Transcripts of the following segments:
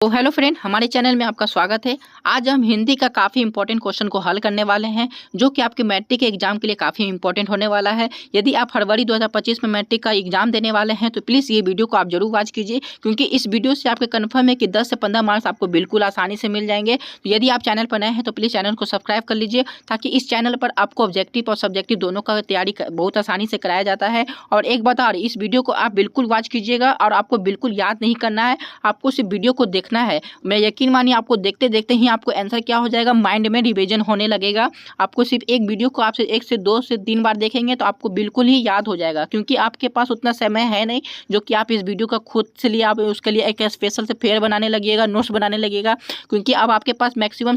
तो hello friend, हमारे channel में आपका स्वागत है। आज हम हिंदी का काफ़ी इंपॉर्टेंट क्वेश्चन को हल करने वाले हैं, जो कि आपके मैट्रिक के एग्जाम के लिए काफ़ी इंपॉर्टेंट होने वाला है। यदि आप फरवरी 2025 में मैट्रिक का एग्जाम देने वाले हैं तो प्लीज़ ये वीडियो को आप जरूर वॉच कीजिए, क्योंकि इस वीडियो से आपके कन्फर्म है कि 10 से 15 मार्क्स आपको बिल्कुल आसानी से मिल जाएंगे। तो यदि आप चैनल पर नए हैं तो प्लीज़ चैनल को सब्सक्राइब कर लीजिए, ताकि इस चैनल पर आपको ऑब्जेक्टिव और सब्जेक्टिव दोनों का तैयारी बहुत आसानी से कराया जाता है। और एक बात और, इस वीडियो को आप बिल्कुल वॉच कीजिएगा और आपको बिल्कुल याद नहीं करना है, आपको सिर्फ वीडियो को देखना है। मैं यकीन मानिए आपको देखते देखते ही आपको आंसर क्या हो जाएगा, माइंड में रिवीजन होने लगेगा। आपको सिर्फ एक वीडियो को आपसे 1 से 2 से 3 बार देखेंगे तो आपको बिल्कुल ही याद हो जाएगा, क्योंकि आपके पास उतना समय है नहीं जो कि आप इस वीडियो का खुद से लिए आप उसके लिए एक स्पेशल से फेयर बनाने लगिएगा, नोट्स बनाने लगिएगा। क्योंकि अब आपके पास मैक्सिमम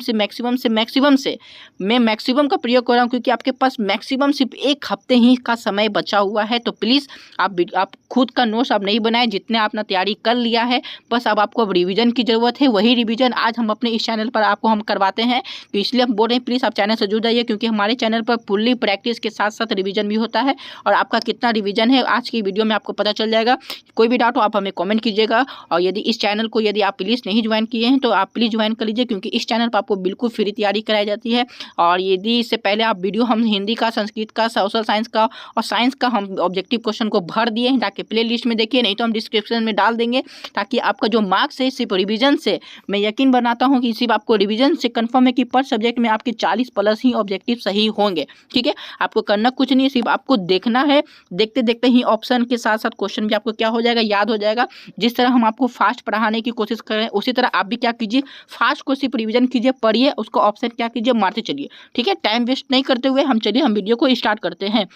मैं मैक्सिमम का प्रयोग कर रहा हूँ, क्योंकि आपके पास मैक्सिमम सिर्फ 1 हफ्ते ही का समय बचा हुआ है। तो प्लीज़ आप खुद का नोट्स आप नहीं बनाएं, जितने आपने तैयारी कर लिया है बस अब आपको अब रिवीजन की ज़रूरत है। वही रिवीजन आज हम अपने इस चैनल पर आपको हम करवाते हैं, तो इसलिए हम बोल रहे हैं प्लीज़ आप चैनल से जुड़ जाइए, क्योंकि हमारे चैनल पर फुल्ली प्रैक्टिस के साथ साथ रिवीजन भी होता है। और आपका कितना रिवीजन है आज की वीडियो में आपको पता चल जाएगा। कोई भी डाउट हो आप हमें कमेंट कीजिएगा। और यदि इस चैनल को यदि आप प्लीज़ नहीं ज्वाइन किए हैं तो आप प्लीज़ ज्वाइन कर लीजिए, क्योंकि इस चैनल पर आपको बिल्कुल फ्री तैयारी कराई जाती है। और यदि इससे पहले आप वीडियो हम हिंदी का, संस्कृत का, सोशल साइंस का और साइंस का हम ऑब्जेक्टिव क्वेश्चन को भर दिए हैं, ताकि प्ले लिस्ट में देखिए, नहीं तो हम डिस्क्रिप्शन में डाल देंगे, ताकि आपका जो मार्क्स है सिर्फ रिवीजन से, मैं यकीन बनाता हूं कि सिर्फ आपको रिवीजन से कंफर्म है कि पर सब्जेक्ट में आपके 40 प्लस ही ऑब्जेक्टिव सही होंगे। ठीक है, आपको करना कुछ नहीं है, सिर्फ आपको देखना है। देखते देखते ही ऑप्शन के साथ साथ क्वेश्चन भी आपको क्या हो जाएगा, याद हो जाएगा। जिस तरह हम आपको फास्ट पढ़ाने की कोशिश करें उसी तरह आप भी क्या कीजिए, फास्ट को सिर्फ रिवीजन कीजिए, पढ़िए, उसको ऑप्शन क्या कीजिए, मारते चलिए। ठीक है, टाइम वेस्ट नहीं करते हुए हम वीडियो को स्टार्ट करते हैं।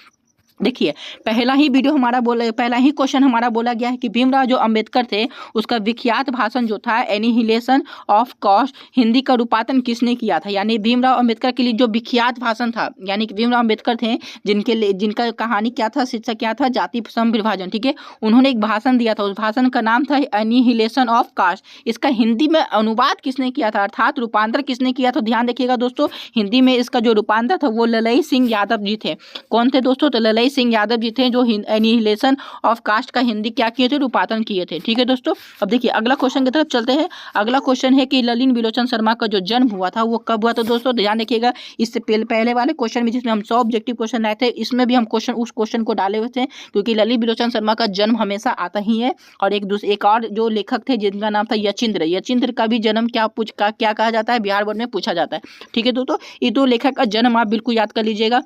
देखिए, पहला ही क्वेश्चन हमारा बोला गया है कि भीमराव जो अंबेडकर थे उसका विख्यात भाषण जो था एनिहिलेशन ऑफ कास्ट, हिंदी का रूपांतरण किसने किया था। यानी भीमराव अंबेडकर के लिए जो विख्यात भाषण था, यानी कि भीमराव अंबेडकर थे जिनका कहानी क्या था, शीर्षक क्या था, जाति सम विभाजन। ठीक है, उन्होंने एक भाषण दिया था, उस भाषण का नाम था एनिहिलेशन ऑफ कास्ट। इसका हिंदी में अनुवाद किसने किया था, अर्थात रूपांतर किसने किया था। ध्यान रखिएगा दोस्तों, हिंदी में इसका जो रूपांतर था वो ललई सिंह यादव जी थे। कौन थे दोस्तों, तो ललई सिंह यादव जी थे, जो एनिहिलेशन ऑफ कास्ट का हिंदी क्या किए थे, रूपांतरण किए थे। ठीक है दोस्तों, अब देखिए अगला क्वेश्चन की तरफ चलते हैं। अगला क्वेश्चन है कि ललिन विलोचन शर्मा का जो जन्म हुआ था वो कब हुआ था। दोस्तों ध्यान रखिएगा, इससे पहले वाले क्वेश्चन में जिसमें हम 100 ऑब्जेक्टिव क्वेश्चन आए थे, इसमें भी हम उस क्वेश्चन को डाले हुए थे, क्योंकि ललिन विलोचन शर्मा का जन्म हमेशा आता ही है। और एक और जो लेखक थे जिनका नाम था यचिंद्र का भी जन्म क्या कहा जाता है, बिहार बोर्ड में पूछा जाता है। ठीक है दोस्तों, ये 2 लेखक का जन्म आप बिल्कुल याद कर लीजिएगा।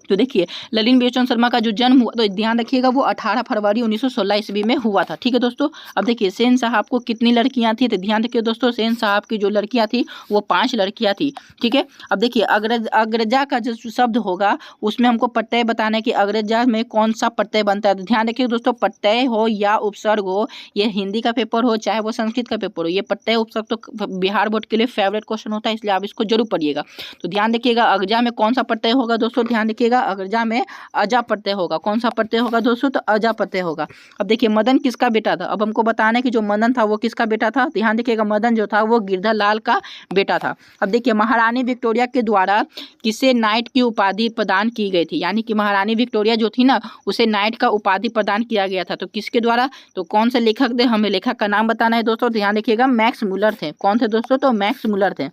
तो देखिए, ललिन विलोचन शर्मा का जो जन्म हुआ, तो ध्यान रखिएगा, वो 18 फरवरी 1916 ईस्वी में हुआ था। ठीक है दोस्तों, अब देखिए सेन साहब को कितनी लड़कियां थी, तो ध्यान रखिए दोस्तों, सेन साहब की जो लड़कियां थी वो 5 लड़कियां थी। ठीक है, अब देखिए अग्रजा का जो शब्द होगा उसमें हमको प्रत्यय बताना है कि अग्रजा में कौन सा प्रत्यय बनता है। तो ध्यान रखिए दोस्तों, प्रत्यय हो या उपसर्ग हो, ये हिंदी का पेपर हो चाहे वो संस्कृत का पेपर हो, ये प्रत्यय उपसर्ग तो बिहार बोर्ड के लिए फेवरेट क्वेश्चन होता है, इसलिए आप इसको जरूर पढ़िएगा। तो ध्यान रखिएगा, अग्रजा में कौन सा प्रत्यय होगा दोस्तों, ध्यान रखिएगा, अग्रजा में अजा प्रत्यय होगा। कौन सा प्रत्यय होगा दोस्तों, तो अजा प्रत्यय होगा। अब देखिए मदन किसका बेटा था, अब हमको बताना है कि जो मदन था वो किसका बेटा था। ध्यान रखिएगा, मदन जो था वो गिरधर लाल का बेटा था। अब देखिए, महारानी विक्टोरिया के द्वारा किसे नाइट की उपाधि प्रदान की गई थी। यानी कि महारानी विक्टोरिया जो थी ना, उसे नाइट का उपाधि प्रदान किया गया था। तो किसके द्वारा, तो कौन से लेखक थे, हमें लेखक का नाम बताना है दोस्तों। ध्यान रखिएगा, मैक्स मुलर थे। कौन थे दोस्तों, तो मैक्स मुलर थे।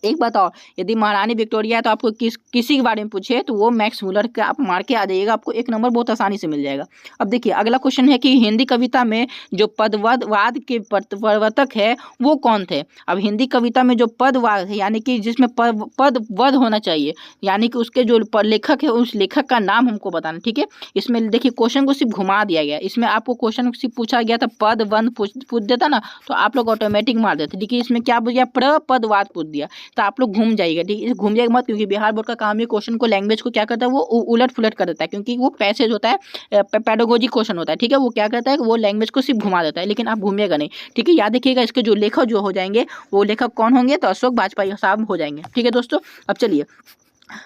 एक बात और, यदि महारानी विक्टोरिया है तो आपको किसी के बारे में पूछे तो वो मैक्स मुलर का आप मार के आ जाइएगा, आपको 1 नंबर बहुत आसानी से मिल जाएगा। अब देखिए अगला क्वेश्चन है कि हिंदी कविता में जो पदवाद के प्रवर्तक है वो कौन थे। अब हिंदी कविता में जो पदवाद है, यानी कि जिसमें पदवध होना चाहिए, यानी कि उसके जो लेखक है उस लेखक का नाम हमको बताना। ठीक है, इसमें देखिए क्वेश्चन को सिर्फ घुमा दिया गया, इसमें आपको क्वेश्चन सिर्फ पूछा गया था पदवंध पूछ देता ना तो आप लोग ऑटोमेटिक मार देते। देखिए इसमें क्या पूछ दिया, प्रपदवाद पूछ दिया, तो आप लोग घूम जाइएगा। ठीक है, घूम जाएगा मत, क्योंकि बिहार बोर्ड का काम है क्वेश्चन को, लैंग्वेज को क्या करता है वो उलट फुलट कर देता है, क्योंकि वो पैसेज होता है, पेडागोजी क्वेश्चन होता है। ठीक है, वो क्या करता है, वो लैंग्वेज को सिर्फ घुमा देता है, लेकिन आप घूमिएगा नहीं। ठीक है, याद रखिएगा, इसके जो लेखक जो हो जाएंगे वो लेखक कौन होंगे, तो अशोक वाजपेयी साहब हो जाएंगे। ठीक है दोस्तों, अब चलिए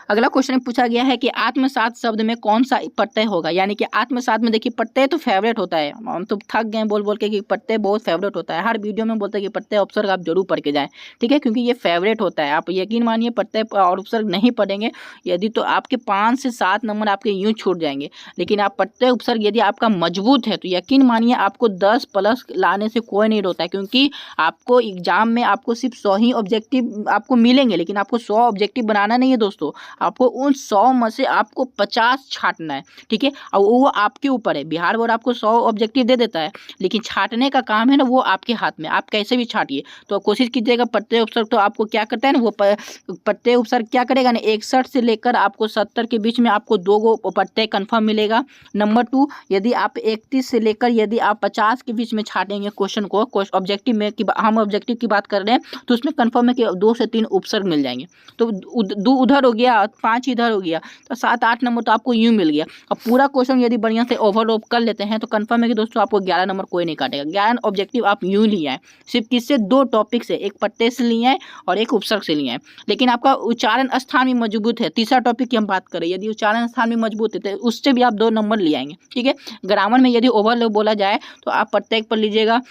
अगला क्वेश्चन पूछा गया है कि आत्मसात शब्द में कौन सा प्रत्यय होगा। यानी कि आत्मसात में देखिए प्रत्यय तो फेवरेट होता है, हम तो थक गए बोल बोल के कि प्रत्यय बहुत फेवरेट होता है, हर वीडियो में बोलते हैं कि प्रत्यय उपसर्ग आप जरूर पढ़ के जाएं, ठीक है, क्योंकि ये फेवरेट होता है। आप यकीन मानिए प्रत्यय और उपसर्ग नहीं पढ़ेंगे यदि तो आपके 5 से 7 नंबर आपके यूँ छूट जाएंगे। लेकिन आप प्रत्यय उपसर्ग यदि आपका मजबूत है तो यकीन मानिए आपको 10 प्लस लाने से कोई नहीं रोता है, क्योंकि आपको एग्जाम में आपको सिर्फ 100 ही ऑब्जेक्टिव आपको मिलेंगे, लेकिन आपको 100 ऑब्जेक्टिव बनाना नहीं है दोस्तों, आपको उन 100 में से आपको 50 छांटना है, ठीक है। और वो आपके ऊपर है, बिहार बोर्ड आपको 100 ऑब्जेक्टिव दे देता है, लेकिन छांटने का काम है ना वो आपके हाथ में, आप कैसे भी छांटिए। तो कोशिश कीजिएगा प्रत्यय उपसर्ग तो आपको क्या करता है ना वो प्रत्यय उपसर्ग क्या करेगा ना 61 से लेकर आपको 70 के बीच में आपको 2 गो प्रत्यय कन्फर्म मिलेगा। नंबर 2, यदि आप 31 से लेकर यदि आप 50 के बीच में छाटेंगे क्वेश्चन को ऑब्जेक्टिव में, कि हम ऑब्जेक्टिव की बात कर रहे हैं, तो उसमें कन्फर्म है कि 2 से 3 उपसर्ग मिल जाएंगे। तो 2 उधर हो गया, 5 इधर हो गया, तो 7-8 नंबर तो आपको यूँ मिल गया। अब पूरा क्वेश्चन यदि बढ़िया से ओवरऑल कर लेते हैं तो कन्फर्म है कि दोस्तों आपको 11 नंबर कोई नहीं काटेगा। 11 ऑब्जेक्टिव आप यूँ लिए हैं, सिर्फ किससे 2 टॉपिक से, एक प्रत्यय से लिए हैं और एक उपसर्ग से लिए हैं। लेकिन आपका उच्चारण स्थान भी मजबूत है, तीसरा टॉपिक की हम बात करें, यदि उच्चारण स्थान भी मजबूत है तो उससे भी आप 2 नंबर ले आएंगे, ठीक है। ग्रामर में यदि ओवरऑल बोला जाए तो आप प्रत्येक पर लीजिएगा,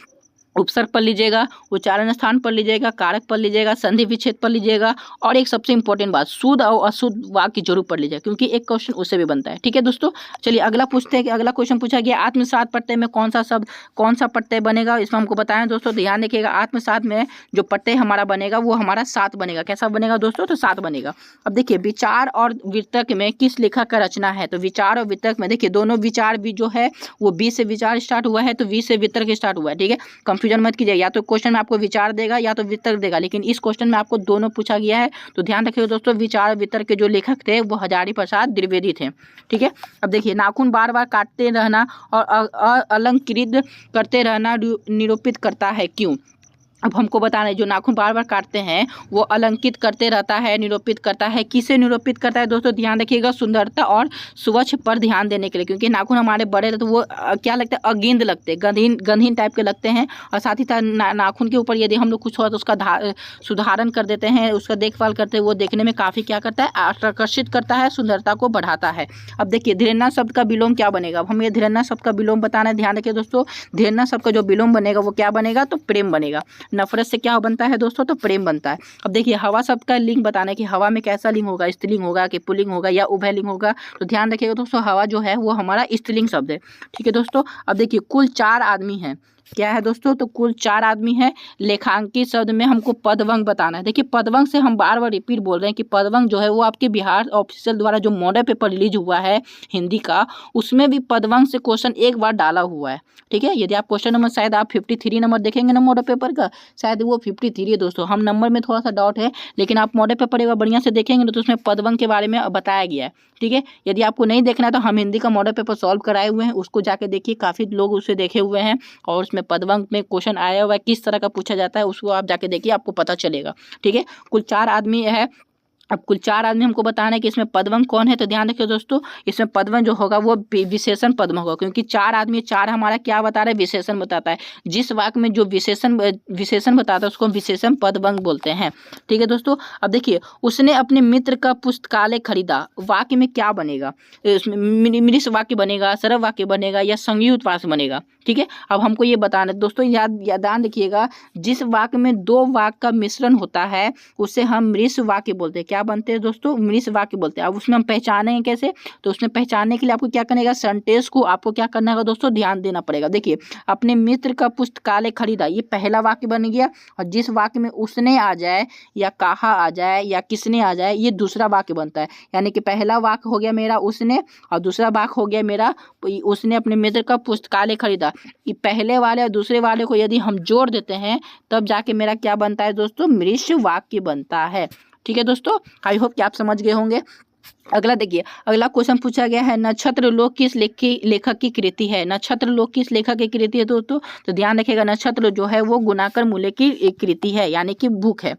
उपसर्ग पर लीजिएगा, उच्चारण स्थान पर लीजिएगा, कारक पर लीजिएगा, संधि विच्छेद पर लीजिएगा, और एक सबसे इंपॉर्टेंट बात शुद्ध और अशुद्ध वाक्य जरूर पढ़ लीजिएगा, क्योंकि एक क्वेश्चन उससे भी बनता है, ठीक है दोस्तों। चलिए अगला पूछते हैं कि अगला क्वेश्चन पूछा गया आत्मसात प्रत्यय में कौन सा प्रत्यय बनेगा, इसमें हमको बताएं दोस्तों। ध्यान रखिएगा, आत्मसात में जो प्रत्यय हमारा बनेगा वो हमारा 7 बनेगा। कैसा बनेगा दोस्तों? तो 7 बनेगा। अब देखिए विचार और वितर्क में किस लेखक का रचना है, तो विचार और वितर्क में देखिए दोनों विचार भी जो है वो 20 से विचार स्टार्ट हुआ है, तो 20 से वितर्क स्टार्ट हुआ है, ठीक है। कंफ्यूजन मत कीजिए, या तो क्वेश्चन में आपको विचार देगा या तो वितर्क देगा, लेकिन इस क्वेश्चन में आपको दोनों पूछा गया है। तो ध्यान रखिएगा दोस्तों, विचार और वितर्क के जो लेखक थे वो हजारी प्रसाद द्विवेदी थे, ठीक है। अब देखिए नाखून बार बार काटते रहना और अलंकृत करते रहना निरूपित करता है क्यों। अब हमको बताना है, जो नाखून बार बार काटते हैं वो अलंकित करते रहता है, निरूपित करता है, किसे निरूपित करता है दोस्तों? ध्यान रखिएगा, सुंदरता और स्वच्छ पर ध्यान देने के लिए, क्योंकि नाखून हमारे बड़े रहते तो वो क्या लगता है, अगिंद लगते हैं, गंधीन टाइप के लगते हैं। और साथ ही साथ नाखून के ऊपर यदि हम लोग कुछ हो तो उसका सुधारण कर देते हैं, उसका देखभाल करते हैं, वो देखने में काफ़ी क्या करता है, आकर्षित करता है, सुंदरता को बढ़ाता है। अब देखिए धीरेना शब्द का विलोम क्या बनेगा, अब हमें धीरेना शब्द का विलोम बताना है। ध्यान रखिए दोस्तों, धीरेना शब्द का जो विलोम बनेगा वो क्या बनेगा, तो प्रेम बनेगा। नफरत से क्या बनता है दोस्तों, तो प्रेम बनता है। अब देखिए हवा शब्द का लिंग बताना है कि हवा में कैसा लिंग होगा, स्त्रीलिंग होगा कि पुल्लिंग होगा या उभयलिंग होगा। तो ध्यान रखिएगा दोस्तों, हवा जो है वो हमारा स्त्रीलिंग शब्द है, ठीक है दोस्तों। अब देखिए कुल 4 आदमी हैं, क्या है दोस्तों, तो कुल 4 आदमी हैं। लेखांकित शब्द में हमको पदवंग बताना है। देखिए पदवंग से हम बार बार रिपीट बोल रहे हैं कि पदवंग जो है वो आपके बिहार ऑफिशियल द्वारा जो मॉडल पेपर रिलीज हुआ है हिंदी का, उसमें भी पदवंग से क्वेश्चन एक बार डाला हुआ है, ठीक है। यदि आप क्वेश्चन नंबर शायद आप 53 नंबर देखेंगे ना मॉडल पेपर का, शायद वो 53 है दोस्तों, हम नंबर में थोड़ा सा डाउट है, लेकिन आप मॉडल पेपर एक बार बढ़िया से देखेंगे तो उसमें पदवंग के बारे में बताया गया है, ठीक है। यदि आपको नहीं देखना है तो हम हिंदी का मॉडल पेपर सॉल्व कराए हुए हैं, उसको जाके देखिए, काफ़ी लोग उसे देखे हुए हैं, और उसमें पदवंग में क्वेश्चन आया हुआ है, किस तरह का पूछा जाता है उसको आप जाके देखिए, आपको पता चलेगा, ठीक है। कुल 4 आदमी है। अब कुल 4 आदमी हमको बताना है कि इसमें पदवंग कौन है। तो ध्यान रखिए दोस्तों, इसमें पदवंग जो होगा वो विशेषण पद्म होगा, क्योंकि 4 आदमी, 4 हमारा क्या बता रहा है, विशेषण बताता है। जिस वाक्य में जो विशेषण बताता है उसको हम विशेषण पदवंग बोलते हैं, ठीक है दोस्तों। अब देखिए उसने अपने मित्र का पुस्तकालय खरीदा, वाक्य में क्या बनेगा, इसमें मिश्र वाक्य बनेगा, सरल वाक्य बनेगा या संयुक्त वाक्य बनेगा, ठीक है। अब हमको ये बताना है दोस्तों, ध्यान रखिएगा, जिस वाक्य में 2 वाक्य का मिश्रण होता है उसे हम मिश्र वाक्य बोलते हैं। क्या बनते हैं दोस्तों, मिश्र वाक्य बोलते हैं। अब उसमें हम पहचानेंगे कैसे, तो उसमें पहचानने के लिए आपको क्या करनेगा, सेंटेंस को आपको क्या करना होगा दोस्तों, ध्यान देना पड़ेगा। देखिए अपने मित्र का पुस्तकालय खरीदा, ये पहला वाक्य बन गया, और जिस वाक्य में उसने आ जाए या कहा आ जाए या किसने आ जाए ये दूसरा वाक्य बनता है। यानी कि पहला वाक्य हो गया मेरा उसने, और दूसरा वाक्य हो गया मेरा उसने अपने मित्र का पुस्तकालय खरीदा। ये पहले वाले और दूसरे वाले को यदि हम जोड़ देते हैं तब जाके मेरा क्या बनता है दोस्तों, मिश्र वाक्य बनता है, ठीक है दोस्तों। आई होप कि आप समझ गए होंगे। अगला देखिए, अगला क्वेश्चन पूछा गया है नक्षत्र लोक किस लेखक की कृति है। नक्षत्र लोक किस लेखक की कृति है दोस्तों? तो ध्यान रखिएगा, नक्षत्र जो है वो गुणाकर मूल्य की एक कृति है, यानी कि बुक है।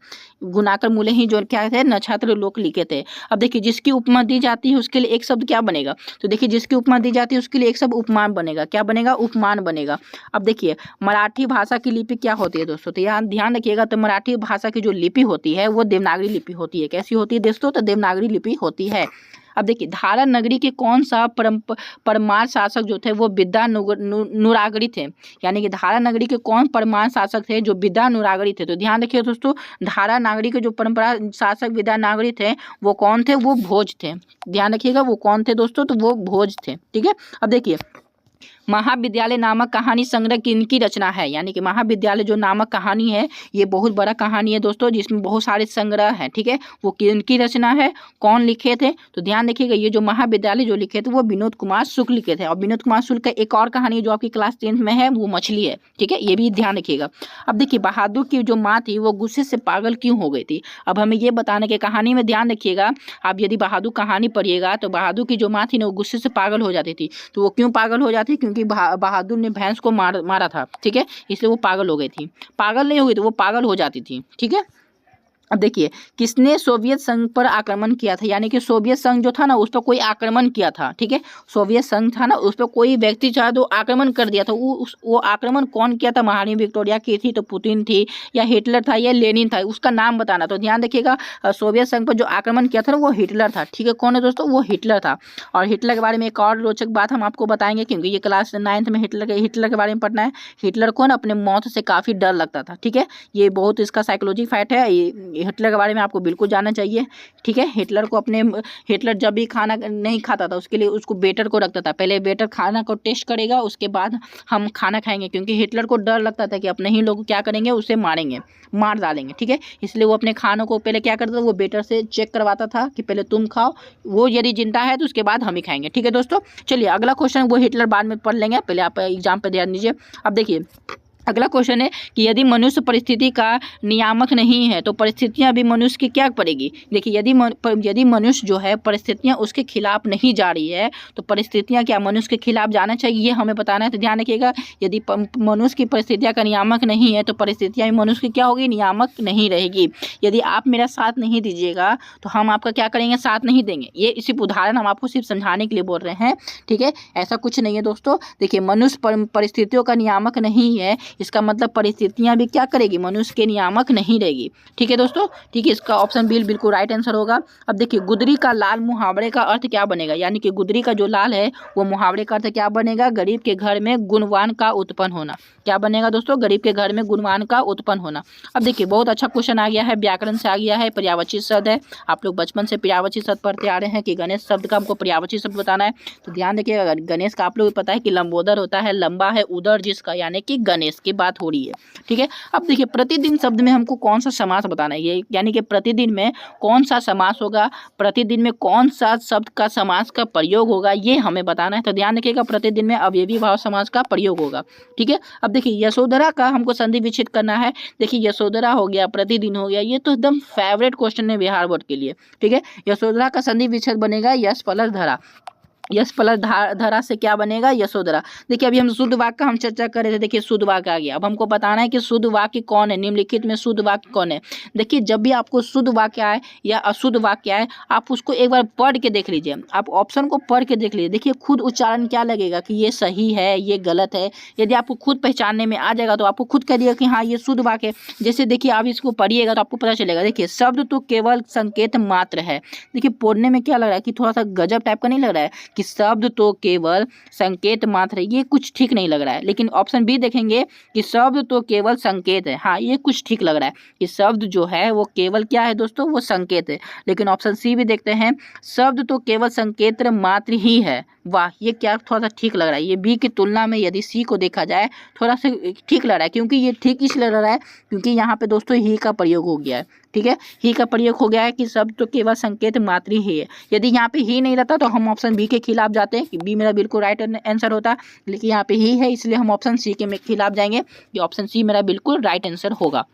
गुणाकर मूल्य ही जो क्या थे, नक्षत्र लोक लिखे थे। अब देखिए, जिसकी उपमा दी जाती है उसके लिए एक शब्द क्या बनेगा? तो देखिए, जिसकी उपमा दी जाती है उसके लिए एक शब्द उपमान बनेगा। क्या बनेगा? उपमान बनेगा। अब देखिए, मराठी भाषा की लिपि क्या होती है दोस्तों? तो यहाँ ध्यान रखिएगा, तो मराठी भाषा की जो लिपि होती है वो देवनागरी लिपि होती है। कैसी होती है दोस्तों? तो देवनागरी लिपि होती है। अब देखिए, धारा नगरी के कौन सा परमार शासक जो थे वो विद्या नुरागरी थे। यानी कि धारा नगरी के कौन परमार शासक थे जो विद्या नुरागरी थे? तो ध्यान रखिए दोस्तों, धारा नगरी के जो परंपरा शासक विद्या नागरी थे वो कौन थे? वो भोज थे। ध्यान रखिएगा, वो कौन थे दोस्तों? तो वो भोज थे। ठीक है। अब देखिए, महाविद्यालय नामक कहानी संग्रह किनकी रचना है? यानी कि महाविद्यालय जो नामक कहानी है ये बहुत बड़ा कहानी है दोस्तों, जिसमें बहुत सारे संग्रह हैं। ठीक है, वो किनकी रचना है, कौन लिखे थे? तो ध्यान रखिएगा, ये जो महाविद्यालय जो लिखे थे वो विनोद कुमार शुक्ल लिखे थे। और विनोद कुमार शुक्ल का एक और कहानी जो आपकी क्लास 10th में है वो मछली है। ठीक है, ये भी ध्यान रखिएगा। अब देखिए, बहादुर की जो माँ थी वो गुस्से से पागल क्यों हो गई थी? अब हमें ये बताने के कहानी में ध्यान रखिएगा, आप यदि बहादुर कहानी पढ़िएगा तो बहादुर की जो माँ थी ना वो गुस्से से पागल हो जाती थी। तो वो क्यों पागल हो जाती? क्योंकि बहादुर ने भैंस को मारा था। ठीक है, इसलिए वो पागल हो गई थी। पागल नहीं हो गई तो वो पागल हो जाती थी। ठीक है। अब देखिए, किसने सोवियत संघ पर आक्रमण किया था? यानी कि सोवियत संघ जो था ना उस पर कोई आक्रमण किया था। ठीक है, सोवियत संघ था ना उस पर कोई व्यक्ति चाहे तो आक्रमण कर दिया था। वो आक्रमण कौन किया था? महारानी विक्टोरिया की थी, तो पुतिन थी, या हिटलर था, या लेनिन था? उसका नाम बताना। तो ध्यान रखिएगा, सोवियत संघ पर जो आक्रमण किया था ना वो हिटलर था। ठीक है, कौन है दोस्तों? वो हिटलर था। और हिटलर के बारे में एक और रोचक बात हम आपको बताएंगे, क्योंकि ये क्लास 9th में हिटलर के बारे में पढ़ना है। हिटलर को ना अपने मौत से काफ़ी डर लगता था। ठीक है, ये बहुत इसका साइकोलॉजी फैक्ट है, हिटलर के बारे में आपको बिल्कुल जानना चाहिए। ठीक है, हिटलर जब भी खाना नहीं खाता था उसके लिए उसको वेटर को रखता था। पहले वेटर खाना को टेस्ट करेगा, उसके बाद हम खाना खाएंगे, क्योंकि हिटलर को डर लगता था कि अपने ही लोग क्या करेंगे, उसे मारेंगे, मार डालेंगे। ठीक है, इसलिए वो अपने खानों को पहले क्या करता था, वो वेटर से चेक करवाता था कि पहले तुम खाओ, वो यदि जिंदा है तो उसके बाद हम ही खाएंगे। ठीक है दोस्तों, चलिए अगला क्वेश्चन वो हिटलर बाद में पढ़ लेंगे, पहले आप एग्जाम पर ध्यान दीजिए। अब देखिए, अगला क्वेश्चन है कि यदि मनुष्य परिस्थिति का नियामक नहीं है तो परिस्थितियां भी मनुष्य की क्या पड़ेगी? देखिए, यदि मनुष्य जो है परिस्थितियां उसके खिलाफ नहीं जा रही है तो परिस्थितियां क्या मनुष्य के खिलाफ जाना चाहिए, ये हमें बताना है। तो ध्यान रखिएगा, यदि मनुष्य की परिस्थितियां का नियामक नहीं है तो परिस्थितियां भी मनुष्य की क्या होगी? नियामक नहीं रहेगी। यदि आप मेरा साथ नहीं दीजिएगा तो हम आपका क्या करेंगे? साथ नहीं देंगे। ये इसी उदाहरण हम आपको सिर्फ समझाने के लिए बोल रहे हैं। ठीक है, ऐसा कुछ नहीं है दोस्तों। देखिए, मनुष्य परिस्थितियों का नियामक नहीं है, इसका मतलब परिस्थितियां भी क्या करेगी? मनुष्य के नियामक नहीं रहेगी। ठीक है दोस्तों, ठीक है, इसका ऑप्शन बी बिल्कुल राइट आंसर होगा। अब देखिए, गुदरी का लाल मुहावरे का अर्थ क्या बनेगा? यानी कि गुदरी का जो लाल है वो मुहावरे का अर्थ क्या बनेगा? गरीब के घर में गुणवान का उत्पन्न होना। क्या बनेगा दोस्तों? गरीब के घर में गुणवान का उत्पन्न होना। अब देखिए, बहुत अच्छा क्वेश्चन आ गया है, व्याकरण से आ गया है, पर्यायवाची शब्द है। आप लोग बचपन से पर्यायवाची शब्द पढ़ते आ रहे हैं कि गणेश शब्द का हमको पर्यायवाची शब्द बताना है। तो ध्यान देखिएगा, गणेश का आप लोग पता है कि लंबोदर होता है, लंबा है उदर जिसका, यानी कि गणेश की बात हो रही है। ठीक है, अब देखिए, प्रतिदिन शब्द में हमको कौन सा समास बताना है, ये यानी कि प्रतिदिन में कौन सा समास होगा, प्रतिदिन में कौन सा शब्द का समास का प्रयोग होगा, ये हमें बताना है। तो ध्यान रखिएगा, प्रतिदिन में अवयवी भाव समास का प्रयोग होगा। ठीक है, अब देखिए, यशोधरा का हमको संधि विच्छेद करना है। देखिए, यशोधरा हो गया, प्रतिदिन हो गया, ये तो एकदम फेवरेट क्वेश्चन है बिहार बोर्ड के लिए। ठीक है, यशोधरा का संधि विच्छेद बनेगा यश प्लस धरा। यश प्लस धरा से क्या बनेगा? यशोधरा। देखिए, अभी हम शुद्ध वाक्य का हम चर्चा कर रहे थे। देखिए, शुद्ध वाक्य आ गया। अब हमको बताना है कि शुद्ध वाक्य कौन है, निम्नलिखित में शुद्ध वाक्य कौन है। देखिए, जब भी आपको शुद्ध वाक्य आए या अशुद्ध वाक्य आए, आप उसको एक बार पढ़ के देख लीजिए, आप ऑप्शन को पढ़ के देख लीजिए। देखिए, खुद उच्चारण क्या लगेगा कि ये सही है, ये गलत है। यदि आपको खुद पहचानने में आ जाएगा तो आपको खुद कहिएगा कि हाँ ये शुद्ध वाक्य है। जैसे देखिए, आप इसको पढ़िएगा तो आपको पता चलेगा। देखिए, शब्द तो केवल संकेत मात्र है। देखिए, पढ़ने में क्या लग रहा है कि थोड़ा सा गजब टाइप का नहीं लग रहा है कि शब्द तो केवल संकेत मात्र है, ये कुछ ठीक नहीं लग रहा है। लेकिन ऑप्शन बी देखेंगे कि शब्द तो केवल संकेत है, हाँ ये कुछ ठीक लग रहा है कि शब्द जो है वो केवल क्या है दोस्तों? वो संकेत है। लेकिन ऑप्शन सी भी देखते हैं, शब्द तो केवल संकेत मात्र ही है। वाह, ये क्या थोड़ा सा ठीक लग रहा है। ये बी की तुलना में यदि सी को देखा जाए थोड़ा सा ठीक लग रहा है, क्योंकि ये ठीक इसलिए लग रहा है क्योंकि यहाँ पे दोस्तों ही का प्रयोग हो गया है। ठीक है, ही का प्रयोग हो गया है कि शब्द तो केवल संकेत मात्र ही है। यदि यहाँ पे ही नहीं रहता तो हम ऑप्शन बी के खिलाफ जाते हैं कि बी मेरा बिल्कुल राइट आंसर होता, लेकिन यहाँ पे ही है इसलिए हम ऑप्शन सी के खिलाफ जाएंगे कि ऑप्शन सी मेरा बिल्कुल राइट आंसर होगा।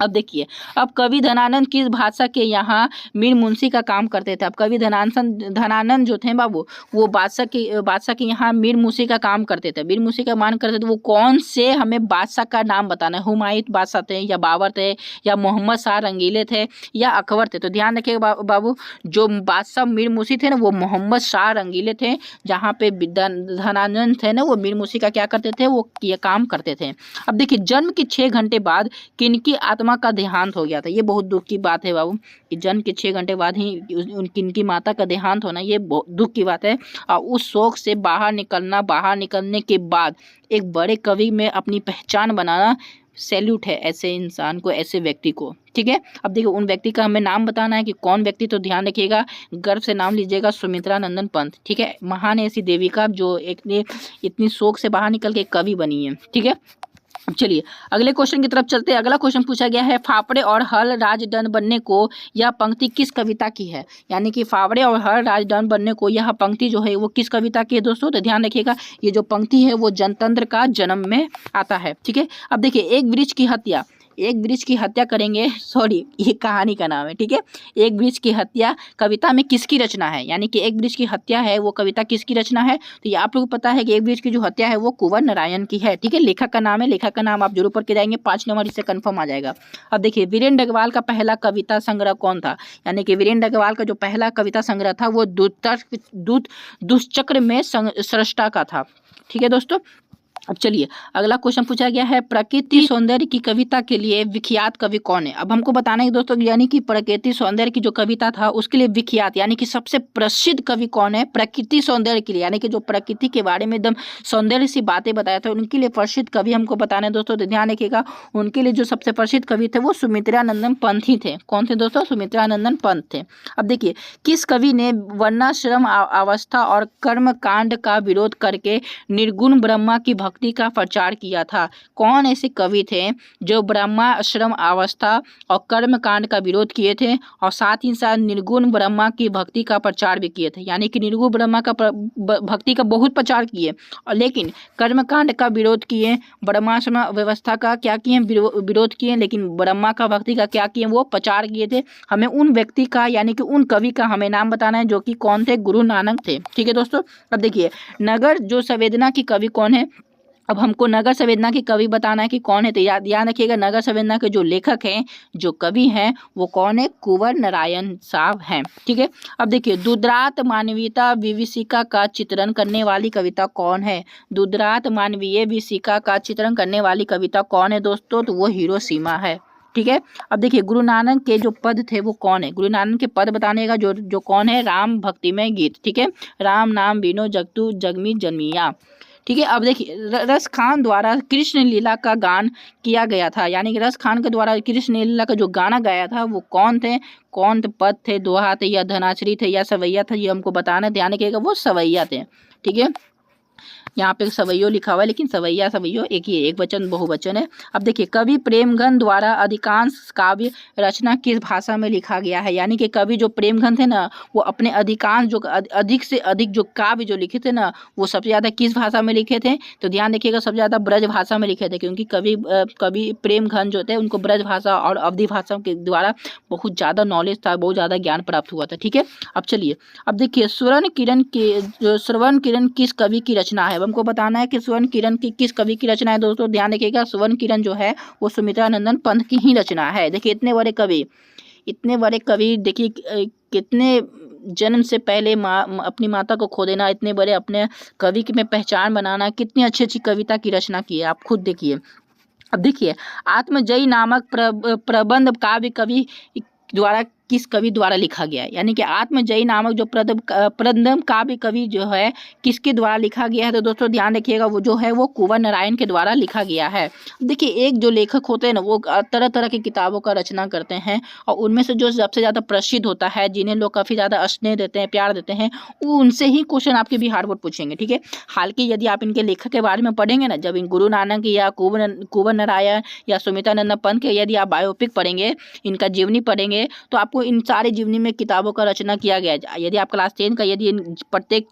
अब देखिए, अब कवि धनानंद किस भाषा के यहाँ मीर मुंशी का काम करते थे। अब कवि धनानंद जो थे बाबू, वो बादशाह के यहाँ मीर मुंशी का काम करते थे। मीर मुंशी का मान करते थे, वो कौन से हमें बादशाह का नाम बताना है। हुमायूं बादशाह थे, या बाबर थे, या मोहम्मद शाह रंगीले थे, या अकबर थे। तो ध्यान रखिएगा बाबू, जो बादशाह मीर मुंशी थे ना, वो मोहम्मद शाह रंगीले थे। जहाँ पे धनानंद थे ना, वो मीर मुंशी का क्या करते थे, वो ये काम करते थे। अब देखिए, जन्म के 6 घंटे बाद किनकी आत्मा का देहांत हो गया था। ये बहुत दुख की बात है बाबू, कि जन्म के 6 घंटे बाद ही किनकी माता का देहांत होना, ये बहुत दुख की बात है। और उस शोक से बाहर निकलने के बाद एक बड़े कवि में अपनी पहचान बनाना सैल्यूट है ऐसे इंसान को, ऐसे व्यक्ति को। ठीक है, अब देखिए, उन व्यक्ति का हमें नाम बताना है कि कौन व्यक्ति। तो ध्यान रखिएगा, गर्व से नाम लीजिएगा, सुमित्रा नंदन पंत। ठीक है, महान ऐसी देविका जो इतनी शोक से बाहर निकल के कवि बनी है। ठीक है, चलिए अगले क्वेश्चन की तरफ चलते हैं। अगला क्वेश्चन पूछा गया है, फावड़े और हल राजदंड बनने को यह पंक्ति किस कविता की है। यानी कि फावड़े और हल राजदंड बनने को यह पंक्ति जो है वो किस कविता की है दोस्तों। तो ध्यान रखिएगा, ये जो पंक्ति है वो जनतंत्र का जन्म में आता है। ठीक है, अब देखिए, एक वृक्ष की हत्या करेंगे, सॉरी ये कहानी का नाम है। ठीक है, एक वृक्ष की हत्या कविता में किसकी रचना है। यानी कि एक वृक्ष की हत्या है वो कविता किसकी रचना है। तो ये आप लोगों को पता है कि एक वृक्ष की जो हत्या है वो कुंवर नारायण की है। ठीक है, लेखक का नाम है, लेखक का नाम आप जरूर पढ़ के जाएंगे, 5 नंबर इससे कंफर्म आ जाएगा। अब देखिए, वीरेंद्र अग्रवाल का पहला कविता संग्रह कौन था। यानी कि वीरेंद्र अग्रवाल का जो पहला कविता संग्रह था वो दुष्चक्र में सृष्टा का था। ठीक है दोस्तों, अब चलिए अगला क्वेश्चन पूछा गया है, प्रकृति सौंदर्य की कविता के लिए विख्यात कवि कौन है। अब हमको बताना है दोस्तों, यानी कि प्रकृति सौंदर्य की जो कविता था उसके लिए विख्यात यानी कि सबसे प्रसिद्ध कवि कौन है प्रकृति सौंदर्य के लिए। यानी कि जो प्रकृति के बारे में एकदम सौंदर्य सी बातें बताया था, उनके लिए प्रसिद्ध कवि हमको बताना है दोस्तों। तो ध्यान रखिएगा, उनके लिए जो सबसे प्रसिद्ध कवि थे वो सुमित्रानंदन पंत ही थे। कौन थे दोस्तों, सुमित्रानंदन पंत थे। अब देखिए, किस कवि ने वर्णाश्रम अवस्था और कर्म कांड का विरोध करके निर्गुण ब्रह्मा की भक्ति का प्रचार किया था। कौन ऐसे कवि थे जो ब्रह्माश्रम अवस्था और कर्म कांड का विरोध किए थे और साथ ही साथ निर्गुण ब्रह्मा की भक्ति का प्रचार भी किए थे। यानी कि निर्गुण ब्रह्मा का भक्ति का बहुत प्रचार किए और लेकिन कर्म कांड का विरोध किए, ब्रह्माश्रम व्यवस्था का क्या किए, विरोध किए, लेकिन ब्रह्मा का भक्ति का क्या किए, वो प्रचार किए थे। हमें उन व्यक्ति का यानी कि उन कवि का हमें नाम बताना है जो कि कौन थे, गुरु नानक थे। ठीक है दोस्तों, अब देखिए, नगर जो संवेदना की कवि कौन है। अब हमको नगर संवेदना के कवि बताना है कि कौन है। तो याद रखिएगा, नगर संवेदना के जो लेखक हैं, जो कवि हैं, वो कौन है, कुंवर नारायण साहब हैं। ठीक है, अब देखिए, दुर्दांत मानवीयता विभीषिका का चित्रण करने वाली कविता कौन है। दुर्दांत मानवीय विभीषिका का चित्रण करने वाली कविता कौन है दोस्तों, तो वो हिरोशिमा है। ठीक है, अब देखिए, गुरु नानक के जो पद थे वो कौन है। गुरु नानक के पद बताने का जो कौन है, राम भक्तिमय गीत। ठीक है, राम नाम बिनो जगतु जगमी जन्मिया। ठीक है, अब देखिए, रस खान द्वारा कृष्ण लीला का गान किया गया था। यानी कि रस खान के द्वारा कृष्ण लीला का जो गाना गाया था वो कौन थे, पद थे, दोहा थे, या धनाचरी थे, या सवैया था, ये हमको बताना ध्यान रखिएगा, वो सवैया थे। ठीक है, यहाँ पे सवैयो लिखा हुआ है, लेकिन सवैया सवैयो एक ही है, एक वचन बहुवचन है। अब देखिए, कवि प्रेमघन द्वारा अधिकांश काव्य रचना किस भाषा में लिखा गया है। यानी कि कवि जो प्रेमघन थे ना, वो अपने अधिकांश जो अधिक से अधिक जो काव्य जो लिखे थे ना, वो सबसे ज़्यादा किस भाषा में लिखे थे। तो ध्यान रखिएगा, सबसे ज़्यादा ब्रज भाषा में लिखे थे, क्योंकि कवि प्रेमघन जो थे उनको ब्रज भाषा और अवधि भाषा के द्वारा बहुत ज़्यादा नॉलेज था, बहुत ज़्यादा ज्ञान प्राप्त हुआ था। ठीक है, अब चलिए, अब देखिए, श्रवण किरण किस कवि की रचना है। हमको बताना है कि स्वर्ण किरण की किस कवि की रचना है दोस्तों। ध्यान रखिएगा, स्वर्ण किरण जो है वो सुमित्रानंदन पंत की ही रचना है। देखिए, इतने बड़े कवि देखिए, कितने जन्म से पहले अपनी माता को खो देना, इतने बड़े अपने कवि की में पहचान बनाना, कितनी अच्छी अच्छी कविता की रचना की है, आप खुद देखिए। अब देखिए, आत्मजयी नामक प्रबंध काव्य कवि द्वारा किस कवि द्वारा लिखा गया है। यानी कि आत्मजयी नामक जो प्रबंध काव्य कवि जो है किसके द्वारा लिखा गया है। तो दोस्तों ध्यान रखिएगा, वो जो है वो कुंवर नारायण के द्वारा लिखा गया है। देखिए, एक जो लेखक होते हैं ना, वो तरह तरह की किताबों का रचना करते हैं और उनमें से जो सबसे ज़्यादा प्रसिद्ध होता है, जिन्हें लोग काफ़ी ज़्यादा स्नेह देते हैं, प्यार देते हैं, वो उनसे ही क्वेश्चन आपके बिहार बोर्ड पूछेंगे। ठीक है, हालांकि यदि आप इनके लेखक के बारे में पढ़ेंगे ना, जब इन गुरु नानक या कुंवर नारायण या सुमित्रानंदन पंत के यदि आप बायोपिक पढ़ेंगे, इनका जीवनी पढ़ेंगे, तो आपको आपको इन सारे जीवनी में किताबों का रचना किया गया है। यदि आप क्लास 10 का यदि प्रत्येक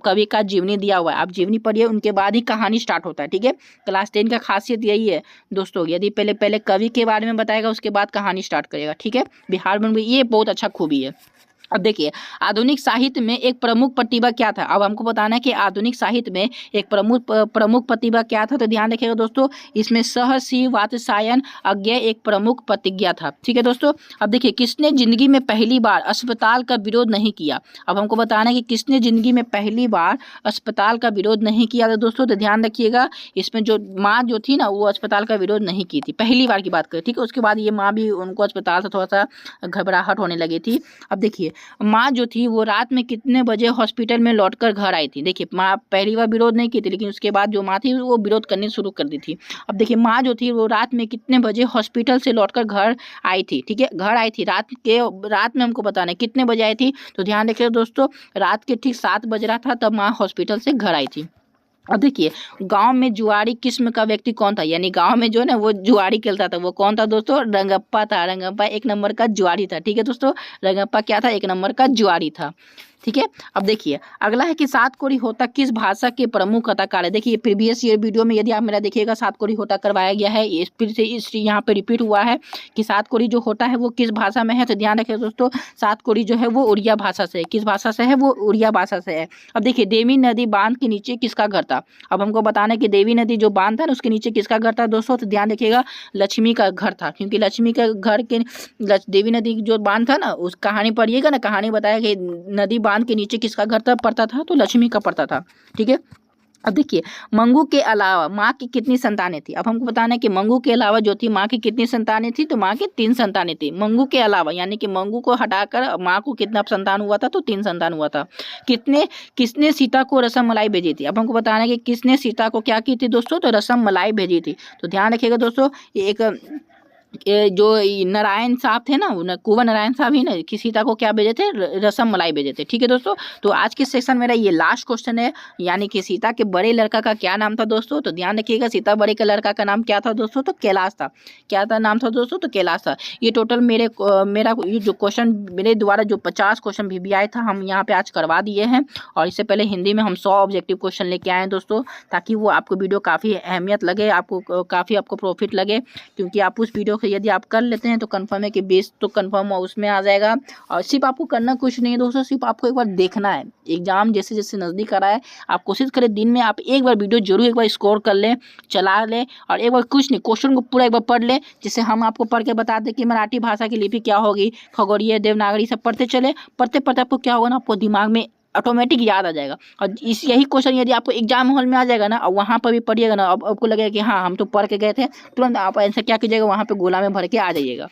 कवि का जीवनी दिया हुआ है, आप जीवनी पढ़िए, उनके बाद ही कहानी स्टार्ट होता है। ठीक है, क्लास 10 का खासियत यही है दोस्तों, यदि पहले कवि के बारे में बताएगा, उसके बाद कहानी स्टार्ट करेगा। ठीक है, बिहार में ये बहुत अच्छा खूबी है। अब देखिए, आधुनिक साहित्य में एक प्रमुख प्रतिभा क्या था। अब हमको बताना है कि आधुनिक साहित्य में एक प्रमुख प्रतिभा क्या था। तो ध्यान रखिएगा दोस्तों, इसमें सहर्षि वात्स्यायन अज्ञेय एक प्रमुख प्रतिज्ञा था। ठीक है दोस्तों, अब देखिए, किसने जिंदगी में पहली बार अस्पताल का विरोध नहीं किया। अब हमको बताना है कि किसने जिंदगी में पहली बार अस्पताल का विरोध नहीं किया था दोस्तों। तो ध्यान रखिएगा, इसमें जो माँ जो थी ना, वो अस्पताल का विरोध नहीं की थी, पहली बार की बात करें। ठीक है, उसके बाद ये माँ भी, उनको अस्पताल से थोड़ा सा घबराहट होने लगी थी। अब देखिए, माँ जो थी वो रात में कितने बजे हॉस्पिटल में लौटकर घर आई थी। देखिए, माँ पहली बार विरोध नहीं की थी, लेकिन उसके बाद जो माँ थी वो विरोध करनी शुरू कर दी थी। अब देखिए, माँ जो थी वो रात में कितने बजे हॉस्पिटल से लौटकर घर आई थी। ठीक है, घर आई थी रात में हमको बताना है कितने बजे आई थी। तो ध्यान रखिए दोस्तों, रात के ठीक 7 बज रहा था, तब माँ हॉस्पिटल से घर आई थी। अब देखिए, गांव में जुआरी किस्म का व्यक्ति कौन था, यानी गांव में जो है ना वो जुआरी खेलता था, वो कौन था दोस्तों, रंगप्पा था। रंगप्पा 1 नंबर का जुआरी था। ठीक है दोस्तों, रंगप्पा क्या था, 1 नंबर का जुआरी था। ठीक है, अब देखिए, अगला है कि सात कोरी होता किस भाषा के प्रमुख कथाकार है। देखिए, प्रीवियस ईयर वीडियो में यदि आप मेरा देखिएगा, सात कोरी होता करवाया गया है, ये फिर से इस यहाँ पे रिपीट हुआ है कि सात कोरी जो होता है वो किस भाषा में है। तो ध्यान रखिए दोस्तों, सात कोरी जो है वो उड़िया भाषा से है। किस भाषा से है, वो उड़िया भाषा से है। अब देखिए, देवी नदी बांध के नीचे किसका घर था। अब हमको बताना है कि देवी नदी जो बांध था ना, उसके नीचे किसका घर था दोस्तों। तो ध्यान रखिएगा, लक्ष्मी का घर था, क्योंकि लक्ष्मी का घर के देवी नदी जो बांध था ना, उस कहानी पढ़िएगा ना, कहानी बताया कि नदी बांध के नीचे किसका घर था पड़ता था, तो लक्ष्मी का पड़ता था। ठीक है, अब देखिए, मंगू के अलावा माँ की कितनी संतानें थी। अब हमको बताना है कि मंगू के अलावा जो थी माँ की कितनी संतानें थी। तो माँ की 3 संतानें थी। मंगू के अलावा, यानी कि मंगू को हटाकर माँ को कितना संतान हुआ था, तो 3 संतान हुआ था। किसने सीता को रसम मलाई भेजी थी। अब हमको बताना है कि किसने सीता को क्या की थी दोस्तों, तो रसम मलाई भेजी थी। तो ध्यान रखिएगा दोस्तों, एक जो नारायण साहब थे ना, कुंवर नारायण साहब ही ना, कि सीता को क्या भेजे थे, रसम मलाई भेजे थे। ठीक है दोस्तों, तो आज के सेक्शन मेरा ये लास्ट क्वेश्चन है, यानी कि सीता के बड़े लड़का का क्या नाम था दोस्तों। तो ध्यान रखिएगा, सीता बड़े के लड़का का नाम क्या था दोस्तों, तो कैलाश था। क्या था नाम था दोस्तों, तो कैलाश था। ये टोटल मेरा ये जो क्वेश्चन मेरे द्वारा जो 50 क्वेश्चन भी आए था, हम यहाँ पे आज करवा दिए हैं। और इससे पहले हिंदी में हम 100 ऑब्जेक्टिव क्वेश्चन लेके आए हैं दोस्तों, ताकि वो आपको वीडियो काफ़ी अहमियत लगे, आपको काफ़ी प्रॉफिट लगे, क्योंकि आप उस वीडियो यदि आप कर लेते हैं तो कंफर्म है कि बेस तो कंफर्म उसमें आ जाएगा। और सिर्फ आपको करना कुछ नहीं है दोस्तों, सिर्फ आपको एक बार देखना है। एग्जाम जैसे जैसे नज़दीक आ रहा है, आप कोशिश करें दिन में आप एक बार वीडियो जरूर एक बार स्कोर कर लें, चला लें, और एक बार कुछ नहीं, क्वेश्चन को पूरा एक बार पढ़ लें, जिससे हम आपको पढ़ के बता दें कि मराठी भाषा की लिपि क्या होगी, खगोलीय, देवनागरी, सब पढ़ते चले। पढ़ते पढ़ते आपको क्या होगा ना, आपको दिमाग में ऑटोमेटिक याद आ जाएगा। और यही क्वेश्चन यदि आपको एग्जाम हॉल में आ जाएगा ना, और वहाँ पर भी पढ़िएगा ना, अब आपको लगेगा कि हाँ हम तो पढ़ के गए थे, तुरंत आप आंसर क्या कीजिएगा, वहाँ पे गोला में भर के आ जाइएगा।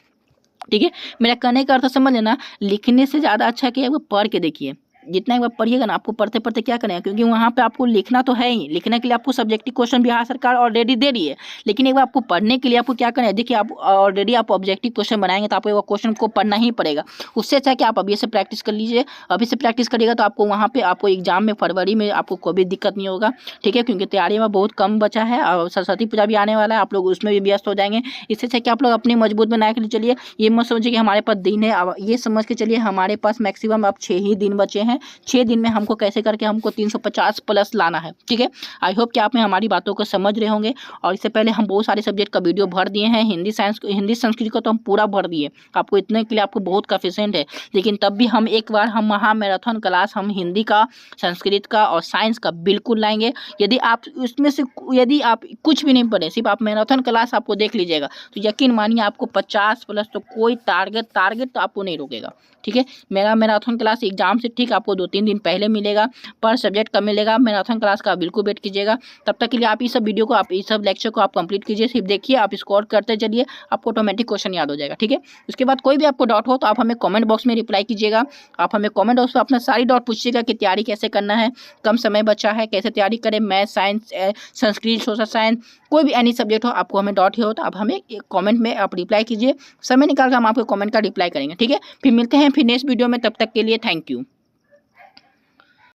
ठीक है, मेरा कहने का अर्थ समझ लेना, लिखने से ज़्यादा अच्छा कि आप पढ़ के देखिए। जितना एक बार पढ़िएगा ना, आपको पढ़ते पढ़ते क्या करेंगे, क्योंकि वहाँ पे आपको लिखना तो है ही, लिखने के लिए आपको सब्जेक्टिव क्वेश्चन बिहार सरकार ऑलरेडी दे रही है, लेकिन एक बार आपको पढ़ने के लिए आपको क्या करना है। देखिए, आप ऑलरेडी आप ऑब्जेक्टिव क्वेश्चन बनाएंगे तो आपको एक बार क्वेश्चन को पढ़ना ही पड़ेगा। उससे अच्छा कि आप अभी से प्रैक्टिस कर लीजिए, अभी से प्रैक्टिस करिएगा तो आपको वहाँ पर आपको एग्जाम में फरवरी में आपको कोई भी दिक्कत नहीं होगा। ठीक है, क्योंकि तैयारी में बहुत कम बचा है, और सरस्वती पूजा भी आने वाला है, आप लोग उसमें भी व्यस्त हो जाएंगे। इससे अच्छा कि आप लोग अपनी मजबूत बना के चलिए। ये मत समझिए कि हमारे पास दिन है, अब ये समझ के चलिए हमारे पास मैक्सिमम अब 6 ही दिन बचे हैं। 6 दिन में हमको कैसे करके हमको 350 प्लस लाना है। ठीक है, आई होप कि आप हमारी बातों को समझ रहे होंगे। और इससे पहले हम बहुत सारे सब्जेक्ट का वीडियो भर दिए हैं, हिंदी संस्कृत को तो हम पूरा भर दिए, आपको इतने के लिए आपको बहुत काफिशिएंट है। लेकिन तब भी हम एक बार हम महामैराथन क्लास हम हिंदी का, संस्कृत का और साइंस का बिल्कुल लाएंगे। यदि आप उसमें से यदि आप कुछ भी नहीं पढ़े, सिर्फ आप मैराथन क्लास आपको देख लीजिएगा, तो यकीन मानिए आपको 50 प्लस तो कोई टारगेट तो आपको नहीं रोकेगा। ठीक है, मेरा मैराथन क्लास एग्जाम से ठीक आपको 2-3 दिन पहले मिलेगा, पर सब्जेक्ट का मिलेगा। मैराथन क्लास का बिल्कुल वेट कीजिएगा। तब तक के लिए आप इस सब वीडियो को, आप इस सब लेक्चर को आप कंप्लीट कीजिए, सिर्फ देखिए, आप स्कोर करते चलिए, आपको ऑटोमेटिक क्वेश्चन याद हो जाएगा। ठीक है, उसके बाद कोई भी आपको डाउट हो तो आप हमें कमेंट बॉक्स में रिप्लाई कीजिएगा। आप हमें कमेंट बॉक्स में अपना सारी डाउट पूछिएगा कि तैयारी कैसे करना है, कम समय बचा है, कैसे तैयारी करें, math, science, Sanskrit, social science, कोई भी एनी सब्जेक्ट हो, आपको हमें डाउट हो तो आप हमें कमेंट में आप रिप्लाई कीजिए। समय निकाल कर हम आपको कमेंट का रिप्लाई करेंगे। ठीक है, फिर मिलते हैं फिर नेक्स्ट वीडियो में, तब तक के लिए थैंक यू।